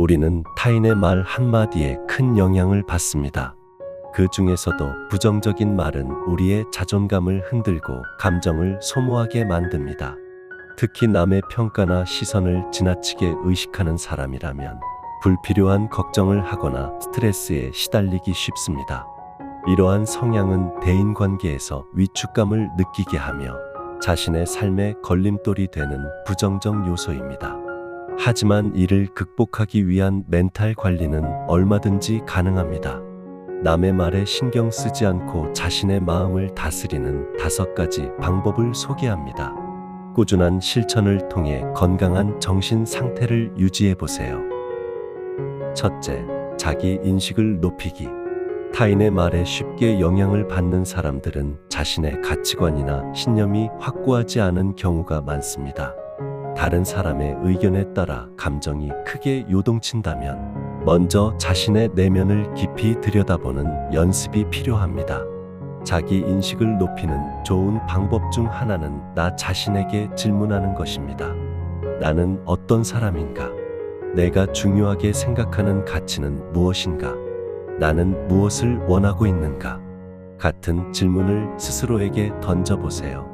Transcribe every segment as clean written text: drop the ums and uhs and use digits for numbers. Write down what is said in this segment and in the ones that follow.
우리는 타인의 말 한마디에 큰 영향을 받습니다. 그 중에서도 부정적인 말은 우리의 자존감을 흔들고 감정을 소모하게 만듭니다. 특히 남의 평가나 시선을 지나치게 의식하는 사람이라면 불필요한 걱정을 하거나 스트레스에 시달리기 쉽습니다. 이러한 성향은 대인관계에서 위축감을 느끼게 하며 자신의 삶에 걸림돌이 되는 부정적 요소입니다. 하지만 이를 극복하기 위한 멘탈 관리는 얼마든지 가능합니다. 남의 말에 신경 쓰지 않고 자신의 마음을 다스리는 5가지 방법을 소개합니다. 꾸준한 실천을 통해 건강한 정신 상태를 유지해 보세요. 첫째, 자기 인식을 높이기. 타인의 말에 쉽게 영향을 받는 사람들은 자신의 가치관이나 신념이 확고하지 않은 경우가 많습니다. 다른 사람의 의견에 따라 감정이 크게 요동친다면 먼저 자신의 내면을 깊이 들여다보는 연습이 필요합니다. 자기 인식을 높이는 좋은 방법 중 하나는 나 자신에게 질문하는 것입니다. 나는 어떤 사람인가? 내가 중요하게 생각하는 가치는 무엇인가? 나는 무엇을 원하고 있는가? 같은 질문을 스스로에게 던져보세요.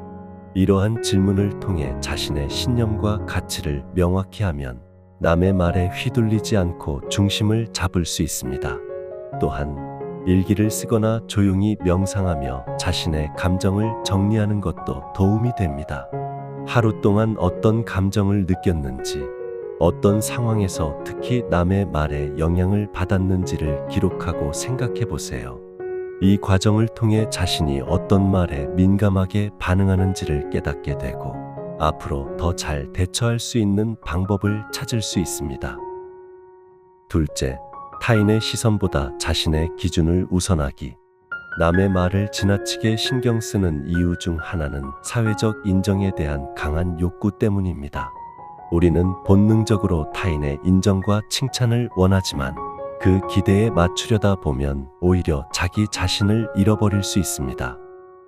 이러한 질문을 통해 자신의 신념과 가치를 명확히 하면 남의 말에 휘둘리지 않고 중심을 잡을 수 있습니다. 또한 일기를 쓰거나 조용히 명상하며 자신의 감정을 정리하는 것도 도움이 됩니다. 하루 동안 어떤 감정을 느꼈는지, 어떤 상황에서 특히 남의 말에 영향을 받았는지를 기록하고 생각해 보세요. 이 과정을 통해 자신이 어떤 말에 민감하게 반응하는지를 깨닫게 되고 앞으로 더 잘 대처할 수 있는 방법을 찾을 수 있습니다. 둘째, 타인의 시선보다 자신의 기준을 우선하기. 남의 말을 지나치게 신경 쓰는 이유 중 하나는 사회적 인정에 대한 강한 욕구 때문입니다. 우리는 본능적으로 타인의 인정과 칭찬을 원하지만 그 기대에 맞추려다 보면 오히려 자기 자신을 잃어버릴 수 있습니다.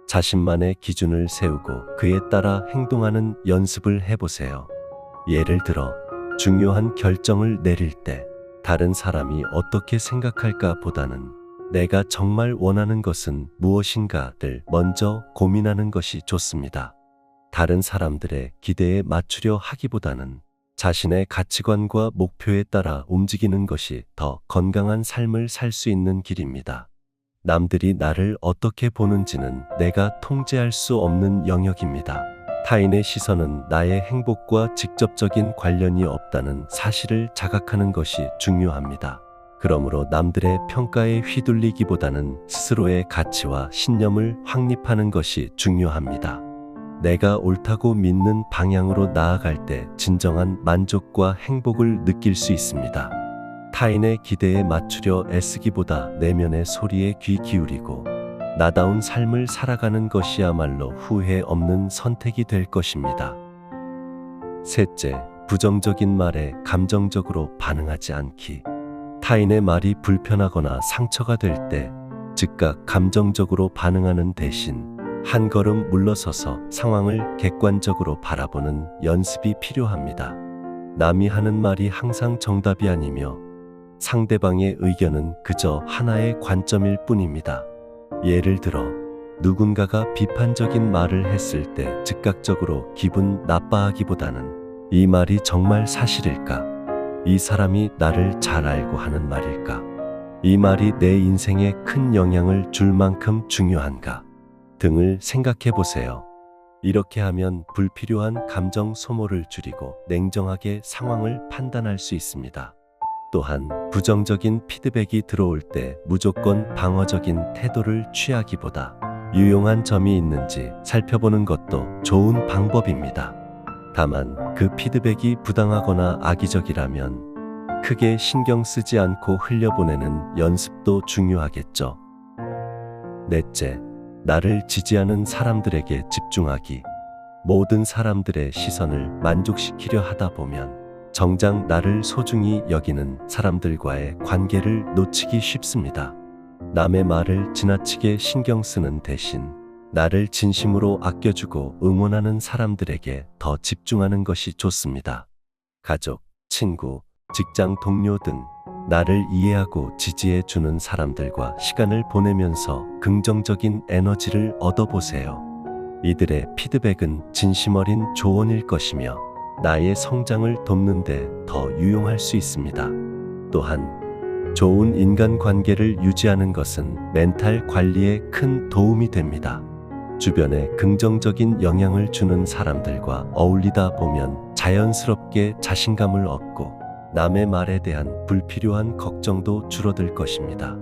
자신만의 기준을 세우고 그에 따라 행동하는 연습을 해보세요. 예를 들어 중요한 결정을 내릴 때 다른 사람이 어떻게 생각할까 보다는 내가 정말 원하는 것은 무엇인가를 먼저 고민하는 것이 좋습니다. 다른 사람들의 기대에 맞추려 하기보다는 자신의 가치관과 목표에 따라 움직이는 것이 더 건강한 삶을 살 수 있는 길입니다. 남들이 나를 어떻게 보는지는 내가 통제할 수 없는 영역입니다. 타인의 시선은 나의 행복과 직접적인 관련이 없다는 사실을 자각하는 것이 중요합니다. 그러므로 남들의 평가에 휘둘리기보다는 스스로의 가치와 신념을 확립하는 것이 중요합니다. 내가 옳다고 믿는 방향으로 나아갈 때 진정한 만족과 행복을 느낄 수 있습니다. 타인의 기대에 맞추려 애쓰기보다 내면의 소리에 귀 기울이고 나다운 삶을 살아가는 것이야말로 후회 없는 선택이 될 것입니다. 셋째, 부정적인 말에 감정적으로 반응하지 않기. 타인의 말이 불편하거나 상처가 될 때 즉각 감정적으로 반응하는 대신 한 걸음 물러서서 상황을 객관적으로 바라보는 연습이 필요합니다. 남이 하는 말이 항상 정답이 아니며 상대방의 의견은 그저 하나의 관점일 뿐입니다. 예를 들어 누군가가 비판적인 말을 했을 때 즉각적으로 기분 나빠하기보다는 이 말이 정말 사실일까? 이 사람이 나를 잘 알고 하는 말일까? 이 말이 내 인생에 큰 영향을 줄 만큼 중요한가? 등을 생각해 보세요. 이렇게 하면 불필요한 감정 소모를 줄이고 냉정하게 상황을 판단할 수 있습니다. 또한 부정적인 피드백이 들어올 때 무조건 방어적인 태도를 취하기보다 유용한 점이 있는지 살펴보는 것도 좋은 방법입니다. 다만 그 피드백이 부당하거나 악의적이라면 크게 신경 쓰지 않고 흘려보내는 연습도 중요하겠죠. 넷째, 나를 지지하는 사람들에게 집중하기. 모든 사람들의 시선을 만족시키려 하다 보면 정작 나를 소중히 여기는 사람들과의 관계를 놓치기 쉽습니다. 남의 말을 지나치게 신경 쓰는 대신 나를 진심으로 아껴주고 응원하는 사람들에게 더 집중하는 것이 좋습니다. 가족, 친구, 직장 동료 등 나를 이해하고 지지해 주는 사람들과 시간을 보내면서 긍정적인 에너지를 얻어보세요. 이들의 피드백은 진심 어린 조언일 것이며 나의 성장을 돕는데 더 유용할 수 있습니다. 또한 좋은 인간관계를 유지하는 것은 멘탈 관리에 큰 도움이 됩니다. 주변에 긍정적인 영향을 주는 사람들과 어울리다 보면 자연스럽게 자신감을 얻고 남의 말에 대한 불필요한 걱정도 줄어들 것입니다.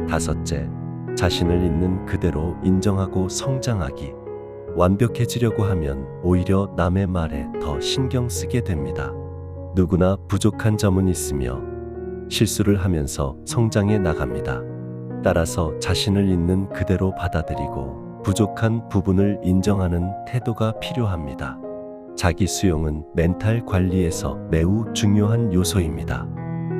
다섯째, 자신을 있는 그대로 인정하고 성장하기. 완벽해지려고 하면 오히려 남의 말에 더 신경 쓰게 됩니다. 누구나 부족한 점은 있으며 실수를 하면서 성장해 나갑니다. 따라서 자신을 있는 그대로 받아들이고 부족한 부분을 인정하는 태도가 필요합니다. 자기 수용은 멘탈 관리에서 매우 중요한 요소입니다.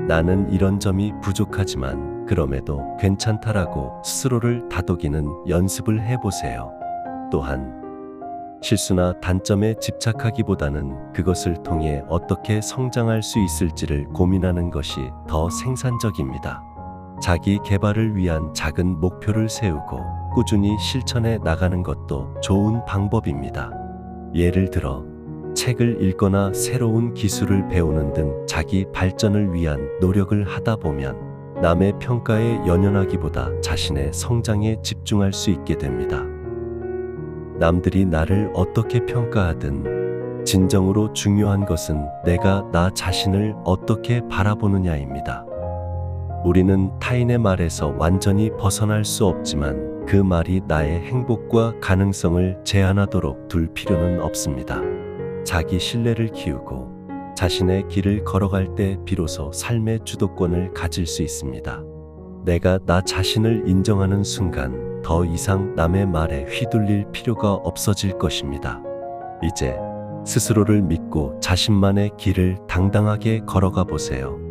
나는 이런 점이 부족하지만 그럼에도 괜찮다라고 스스로를 다독이는 연습을 해보세요. 또한 실수나 단점에 집착하기보다는 그것을 통해 어떻게 성장할 수 있을지를 고민하는 것이 더 생산적입니다. 자기 개발을 위한 작은 목표를 세우고 꾸준히 실천해 나가는 것도 좋은 방법입니다. 예를 들어 책을 읽거나 새로운 기술을 배우는 등 자기 발전을 위한 노력을 하다 보면 남의 평가에 연연하기보다 자신의 성장에 집중할 수 있게 됩니다. 남들이 나를 어떻게 평가하든 진정으로 중요한 것은 내가 나 자신을 어떻게 바라보느냐입니다. 우리는 타인의 말에서 완전히 벗어날 수 없지만 그 말이 나의 행복과 가능성을 제한하도록 둘 필요는 없습니다. 자기 신뢰를 키우고 자신의 길을 걸어갈 때 비로소 삶의 주도권을 가질 수 있습니다. 내가 나 자신을 인정하는 순간 더 이상 남의 말에 휘둘릴 필요가 없어질 것입니다. 이제 스스로를 믿고 자신만의 길을 당당하게 걸어가 보세요.